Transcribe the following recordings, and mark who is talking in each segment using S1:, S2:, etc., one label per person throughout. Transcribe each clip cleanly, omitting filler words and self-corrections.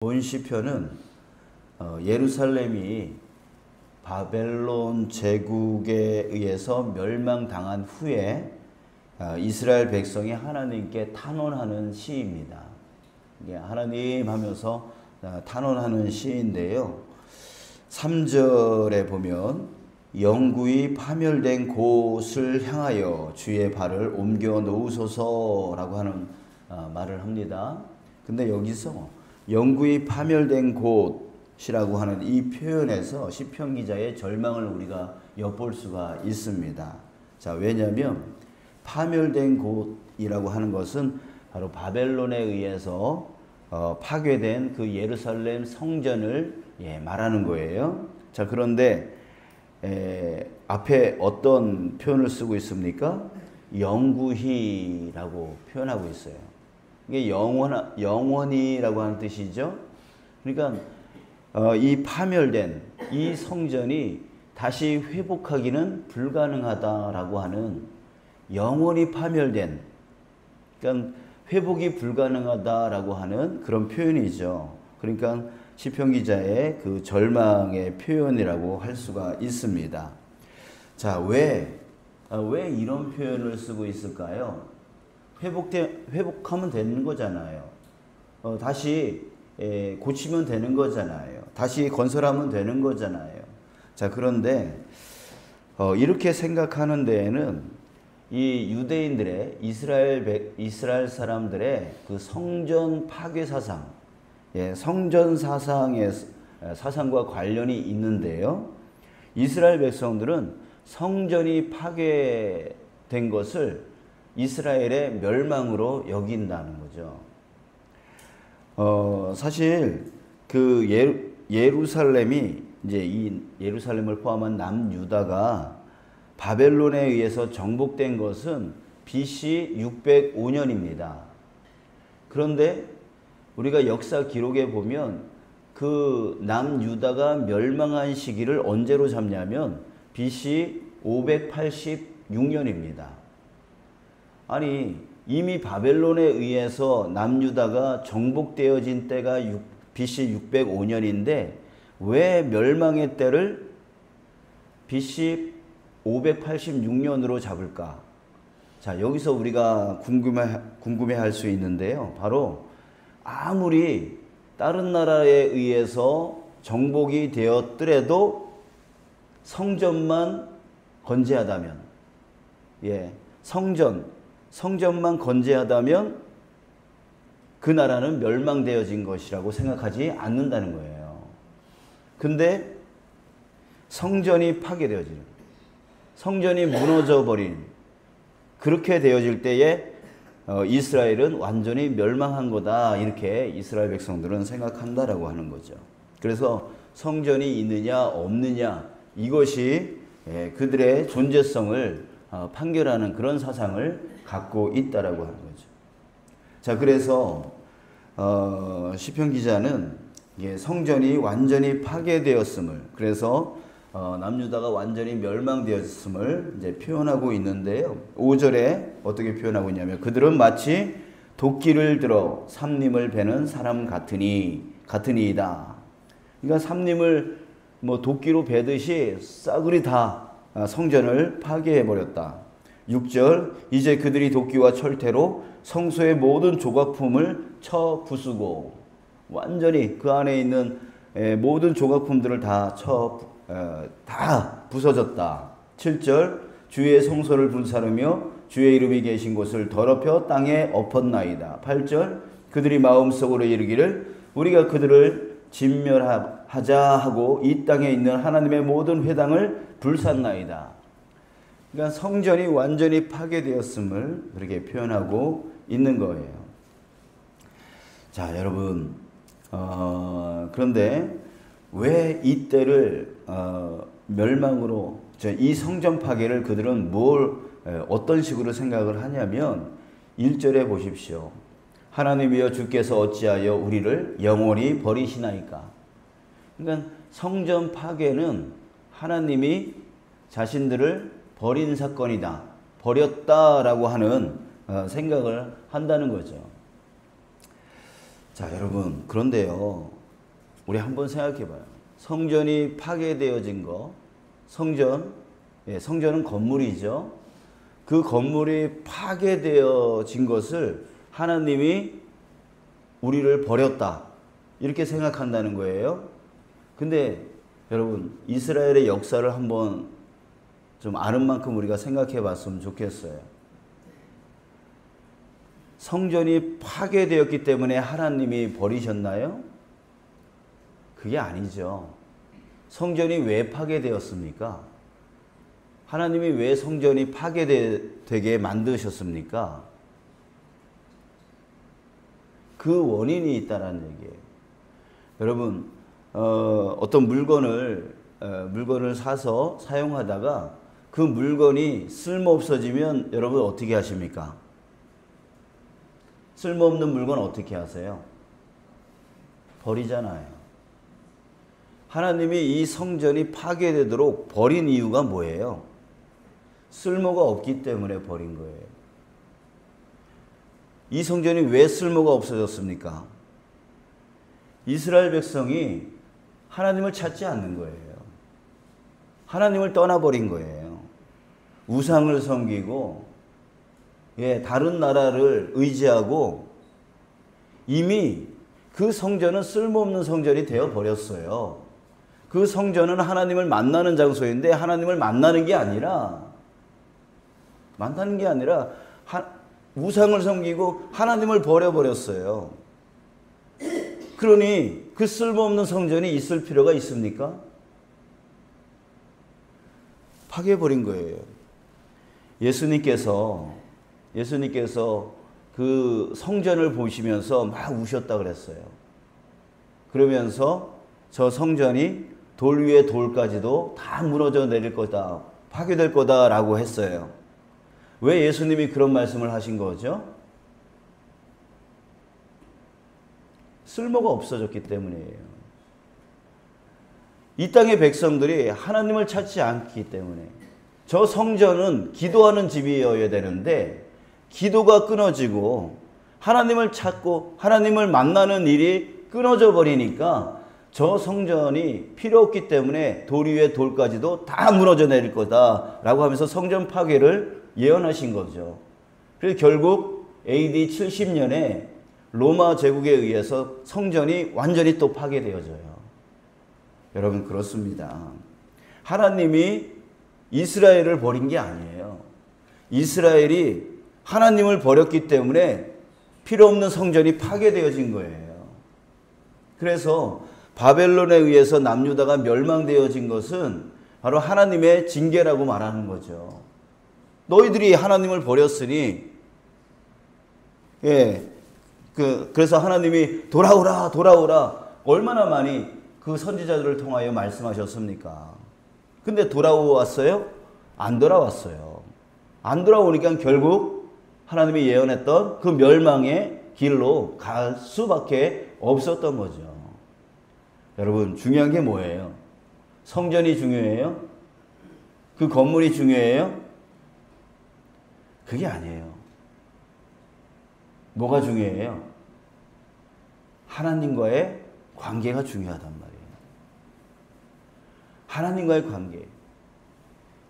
S1: 본 시편은 예루살렘이 바벨론 제국에 의해서 멸망당한 후에 이스라엘 백성이 하나님께 탄원하는 시입니다. 하나님 하면서 탄원하는 시인데요. 3절에 보면 영구히 파멸된 곳을 향하여 주의 발을 옮겨 놓으소서라고 하는 말을 합니다. 근데 여기서 영구히 파멸된 곳이라고 하는 이 표현에서 시편 기자의 절망을 우리가 엿볼 수가 있습니다. 자, 왜냐하면 파멸된 곳이라고 하는 것은 바로 바벨론에 의해서 파괴된 그 예루살렘 성전을 말하는 거예요. 자, 그런데 앞에 어떤 표현을 쓰고 있습니까? 영구히라고 표현하고 있어요. 이게 영원히라고 하는 뜻이죠. 그러니까 이 파멸된 이 성전이 다시 회복하기는 불가능하다라고 하는, 영원히 파멸된, 그러니까 회복이 불가능하다라고 하는 그런 표현이죠. 그러니까 시편 기자의 그 절망의 표현이라고 할 수가 있습니다. 자, 왜 이런 표현을 쓰고 있을까요? 회복하면 되는 거잖아요. 다시 고치면 되는 거잖아요. 다시 건설하면 되는 거잖아요. 자, 그런데 이렇게 생각하는 데에는 이 유대인들의 이스라엘 사람들의 그 성전 파괴 사상, 성전 사상과 관련이 있는데요. 이스라엘 백성들은 성전이 파괴된 것을 이스라엘의 멸망으로 여긴다는 거죠. 사실 그 예루살렘이 이제 이 예루살렘을 포함한 남유다가 바벨론에 의해서 정복된 것은 BC 605년입니다. 그런데 우리가 역사 기록에 보면 그 남유다가 멸망한 시기를 언제로 잡냐면 BC 586년입니다. 아니, 이미 바벨론에 의해서 남유다가 정복되어진 때가 BC 605년인데 왜 멸망의 때를 BC 586년으로 잡을까? 자, 여기서 우리가 궁금해할 수 있는데요. 바로 아무리 다른 나라에 의해서 정복이 되었더라도 성전만 건재하다면, 성전만 건재하다면 그 나라는 멸망되어진 것이라고 생각하지 않는다는 거예요. 근데 성전이 파괴되어지는, 성전이 무너져버린, 그렇게 되어질 때에 이스라엘은 완전히 멸망한 거다, 이렇게 이스라엘 백성들은 생각한다라고 하는 거죠. 그래서 성전이 있느냐 없느냐, 이것이 그들의 존재성을 판결하는 그런 사상을 갖고 있다라고 하는 거죠. 자, 그래서 시편 기자는 성전이 완전히 파괴되었음을, 그래서 남유다가 완전히 멸망되었음을 이제 표현하고 있는데요. 5절에 어떻게 표현하고 있냐면 그들은 마치 도끼를 들어 삼림을 베는 사람 같으니이다. 그러니까 삼림을 도끼로 베듯이 싸그리 다 성전을 파괴해버렸다. 6절, 이제 그들이 도끼와 철퇴로 성소의 모든 조각품을 쳐 부수고, 완전히 그 안에 있는 모든 조각품들을 다 부서졌다. 7절, 주의 성소를 불사르며 주의 이름이 계신 곳을 더럽혀 땅에 엎었나이다. 8절, 그들이 마음속으로 이르기를 우리가 그들을 진멸하자 하고 이 땅에 있는 하나님의 모든 회당을 불샀나이다. 그러니까 성전이 완전히 파괴되었음을 그렇게 표현하고 있는 거예요. 자, 여러분, 그런데 왜 이때를 멸망으로, 이 성전 파괴를 그들은 어떤 식으로 생각을 하냐면 1절에 보십시오. 하나님이여 주께서 어찌하여 우리를 영원히 버리시나이까. 그러니까 성전 파괴는 하나님이 자신들을 버린 사건이다, 버렸다라고 하는 생각을 한다는 거죠. 자, 여러분, 그런데요, 우리 한번 생각해 봐요. 성전이 파괴되어진 거, 성전은 건물이죠. 그 건물이 파괴되어진 것을 하나님이 우리를 버렸다, 이렇게 생각한다는 거예요. 근데 여러분, 이스라엘의 역사를 한번 좀 아는 만큼 우리가 생각해 봤으면 좋겠어요. 성전이 파괴되었기 때문에 하나님이 버리셨나요? 그게 아니죠. 성전이 왜 파괴되었습니까? 하나님이 왜 성전이 파괴되게 만드셨습니까? 그 원인이 있다는 얘기예요. 여러분, 어떤 물건을 사서 사용하다가 그 물건이 쓸모없어지면 여러분 어떻게 하십니까? 쓸모없는 물건 어떻게 하세요? 버리잖아요. 하나님이 이 성전이 파괴되도록 버린 이유가 뭐예요? 쓸모가 없기 때문에 버린 거예요. 이 성전이 왜 쓸모가 없어졌습니까? 이스라엘 백성이 하나님을 찾지 않는 거예요. 하나님을 떠나버린 거예요. 우상을 섬기고, 다른 나라를 의지하고 이미 그 성전은 쓸모없는 성전이 되어 버렸어요. 그 성전은 하나님을 만나는 장소인데 하나님을 만나는 게 아니라 우상을 섬기고 하나님을 버려버렸어요. 그러니 그 쓸모없는 성전이 있을 필요가 있습니까? 파괴해버린 거예요. 예수님께서 그 성전을 보시면서 막 우셨다 그랬어요. 그러면서 저 성전이 돌 위에 돌까지도 다 무너져 내릴 거다, 파괴될 거다라고 했어요. 왜 예수님이 그런 말씀을 하신 거죠? 쓸모가 없어졌기 때문이에요. 이 땅의 백성들이 하나님을 찾지 않기 때문에. 저 성전은 기도하는 집이어야 되는데 기도가 끊어지고 하나님을 찾고 하나님을 만나는 일이 끊어져 버리니까 저 성전이 필요 없기 때문에 돌 위에 돌까지도 다 무너져 내릴 거다라고 하면서 성전 파괴를 예언하신 거죠. 그래서 결국 AD 70년에 로마 제국에 의해서 성전이 완전히 또 파괴되어져요. 여러분, 그렇습니다. 하나님이 이스라엘을 버린 게 아니에요. 이스라엘이 하나님을 버렸기 때문에 필요 없는 성전이 파괴되어진 거예요. 그래서 바벨론에 의해서 남유다가 멸망되어진 것은 바로 하나님의 징계라고 말하는 거죠. 너희들이 하나님을 버렸으니, 그래서 하나님이 돌아오라, 돌아오라, 얼마나 많이 그 선지자들을 통하여 말씀하셨습니까? 근데 돌아왔어요? 안 돌아왔어요. 안 돌아오니까 결국 하나님이 예언했던 그 멸망의 길로 갈 수밖에 없었던 거죠. 여러분, 중요한 게 뭐예요? 성전이 중요해요? 그 건물이 중요해요? 그게 아니에요. 뭐가 중요해요? 하나님과의 관계가 중요하단 말이에요. 하나님과의 관계.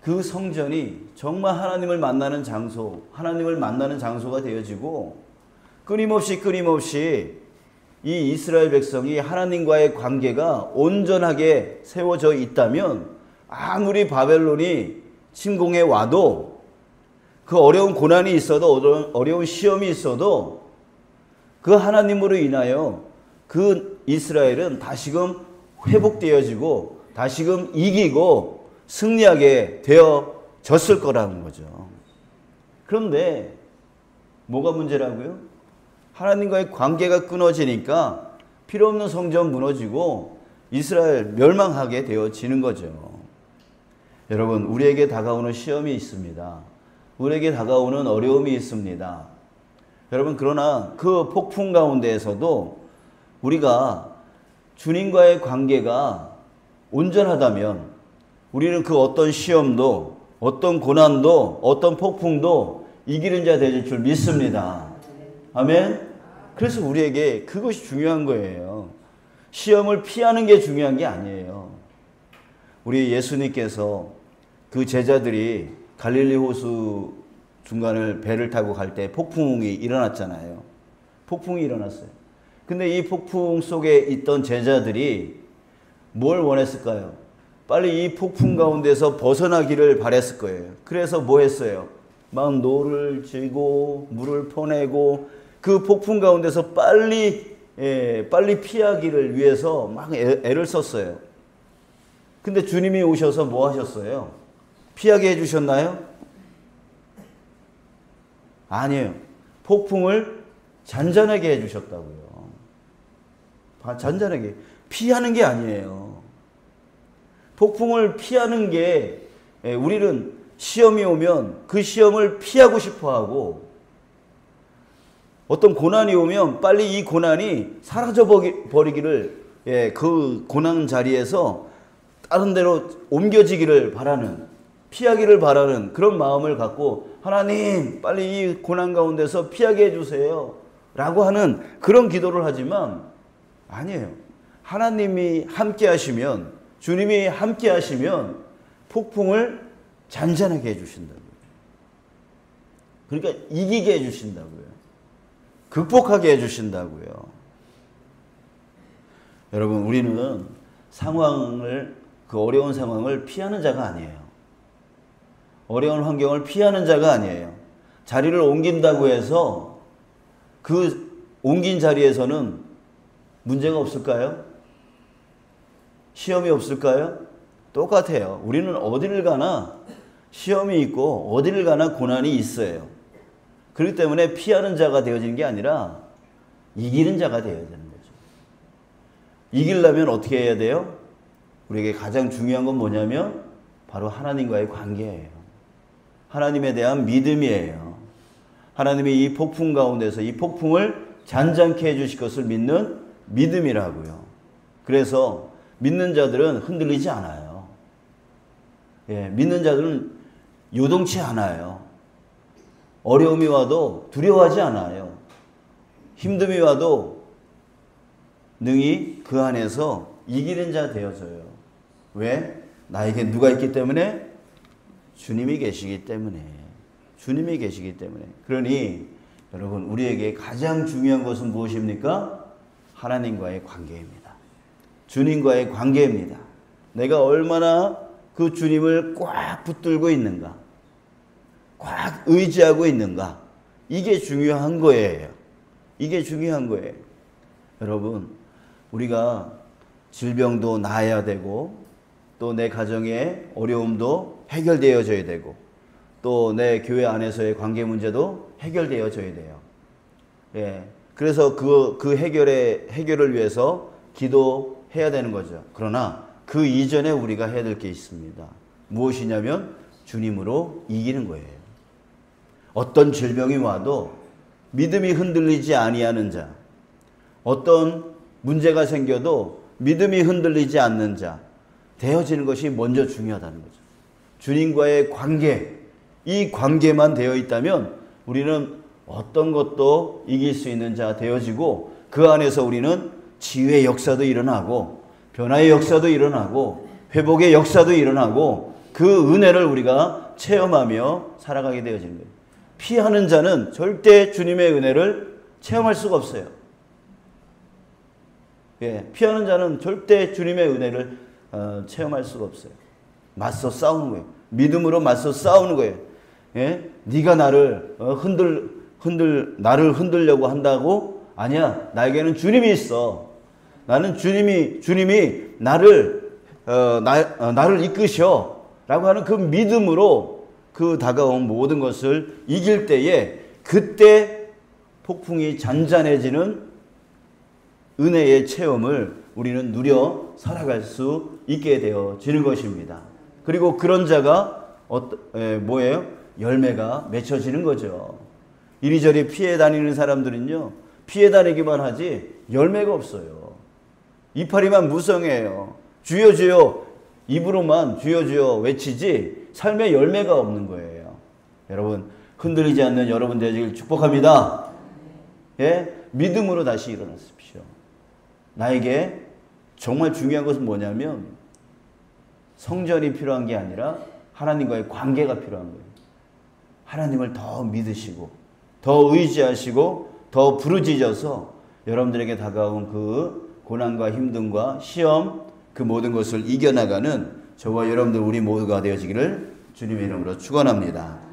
S1: 그 성전이 정말 하나님을 만나는 장소, 하나님을 만나는 장소가 되어지고 끊임없이 이 이스라엘 백성이 하나님과의 관계가 온전하게 세워져 있다면 아무리 바벨론이 침공해 와도 그 어려운 고난이 있어도 어려운 시험이 있어도 그 하나님으로 인하여 그 이스라엘은 다시금 회복되어지고 다시금 이기고 승리하게 되어졌을 거라는 거죠. 그런데 뭐가 문제라고요? 하나님과의 관계가 끊어지니까 필요 없는 성전 무너지고 이스라엘 멸망하게 되어지는 거죠. 여러분, 우리에게 다가오는 시험이 있습니다. 우리에게 다가오는 어려움이 있습니다. 여러분, 그러나 그 폭풍 가운데에서도 우리가 주님과의 관계가 온전하다면 우리는 그 어떤 시험도, 어떤 고난도, 어떤 폭풍도 이기는 자 되실 줄 믿습니다. 아멘? 그래서 우리에게 그것이 중요한 거예요. 시험을 피하는 게 중요한 게 아니에요. 우리 예수님께서 그 제자들이 갈릴리 호수 중간을 배를 타고 갈 때 폭풍이 일어났잖아요. 폭풍이 일어났어요. 근데 이 폭풍 속에 있던 제자들이 뭘 원했을까요? 빨리 이 폭풍 가운데서 벗어나기를 바랬을 거예요. 그래서 뭐 했어요? 막 노를 쥐고 물을 퍼내고 그 폭풍 가운데서 빨리 피하기를 위해서 막 애를 썼어요. 근데 주님이 오셔서 뭐 하셨어요? 피하게 해주셨나요? 아니에요. 폭풍을 잔잔하게 해주셨다고요. 잔잔하게. 피하는 게 아니에요. 폭풍을 피하는 게, 우리는 시험이 오면 그 시험을 피하고 싶어 하고, 어떤 고난이 오면 빨리 이 고난이 사라져 버리기를, 그 고난 자리에서 다른 데로 옮겨지기를 바라는, 피하기를 바라는 그런 마음을 갖고, 하나님 빨리 이 고난 가운데서 피하게 해주세요 라고 하는 그런 기도를 하지만 아니에요. 하나님이 함께 하시면, 주님이 함께 하시면 폭풍을 잔잔하게 해주신다고요. 그러니까 이기게 해주신다고요. 극복하게 해주신다고요. 여러분, 우리는 그 어려운 상황을 피하는 자가 아니에요. 어려운 환경을 피하는 자가 아니에요. 자리를 옮긴다고 해서 그 옮긴 자리에서는 문제가 없을까요? 시험이 없을까요? 똑같아요. 우리는 어디를 가나 시험이 있고 어디를 가나 고난이 있어요. 그렇기 때문에 피하는 자가 되어지는 게 아니라 이기는 자가 되어야 되는 거죠. 이기려면 어떻게 해야 돼요? 우리에게 가장 중요한 건 뭐냐면 바로 하나님과의 관계예요. 하나님에 대한 믿음이에요. 하나님이 이 폭풍 가운데서 이 폭풍을 잔잔케 해주실 것을 믿는 믿음이라고요. 그래서 믿는 자들은 흔들리지 않아요. 믿는 자들은 요동치 않아요. 어려움이 와도 두려워하지 않아요. 힘듦이 와도 능히 그 안에서 이기는 자 되어져요. 왜? 나에게 누가 있기 때문에? 주님이 계시기 때문에. 주님이 계시기 때문에. 그러니 여러분, 우리에게 가장 중요한 것은 무엇입니까? 하나님과의 관계입니다. 주님과의 관계입니다. 내가 얼마나 그 주님을 꽉 붙들고 있는가, 꽉 의지하고 있는가, 이게 중요한 거예요. 이게 중요한 거예요. 여러분, 우리가 질병도 나아야 되고, 또 내 가정의 어려움도 해결되어져야 되고, 또 내 교회 안에서의 관계 문제도 해결되어져야 돼요. 그래서 그 해결을 위해서 기도해야 되는 거죠. 그러나 그 이전에 우리가 해야 될 게 있습니다. 무엇이냐면 주님으로 이기는 거예요. 어떤 질병이 와도 믿음이 흔들리지 아니하는 자, 어떤 문제가 생겨도 믿음이 흔들리지 않는 자 되어지는 것이 먼저 중요하다는 거죠. 주님과의 관계, 이 관계만 되어 있다면 우리는 어떤 것도 이길 수 있는 자 되어지고, 그 안에서 우리는 치유의 역사도 일어나고 변화의 역사도 일어나고 회복의 역사도 일어나고 그 은혜를 우리가 체험하며 살아가게 되어지는 거예요. 피하는 자는 절대 주님의 은혜를 체험할 수가 없어요. 피하는 자는 절대 주님의 은혜를 체험할 수가 없어요. 맞서 싸우는 거예요. 믿음으로 맞서 싸우는 거예요. 네가 나를 나를 흔들려고 한다고? 아니야. 나에게는 주님이 있어. 나는 주님이 나를 이끄셔. 라고 하는 그 믿음으로 그 다가온 모든 것을 이길 때에, 그때 폭풍이 잔잔해지는 은혜의 체험을 우리는 누려 살아갈 수 있게 되어지는 것입니다. 그리고 그런 자가 뭐예요? 열매가 맺혀지는 거죠. 이리저리 피해 다니는 사람들은요, 피해 다니기만 하지 열매가 없어요. 이파리만 무성해요. 주여 주여 입으로만 주여 주여 외치지 삶의 열매가 없는 거예요. 여러분, 흔들리지 않는 여러분 되시길 축복합니다. 믿음으로 다시 일어나십시오. 나에게 정말 중요한 것은 뭐냐면 성전이 필요한 게 아니라 하나님과의 관계가 필요한 거예요. 하나님을 더 믿으시고 더 의지하시고 더 부르짖어서 여러분들에게 다가온 그 고난과 힘듦과 시험 그 모든 것을 이겨나가는 저와 여러분들 우리 모두가 되어지기를 주님의 이름으로 축원합니다.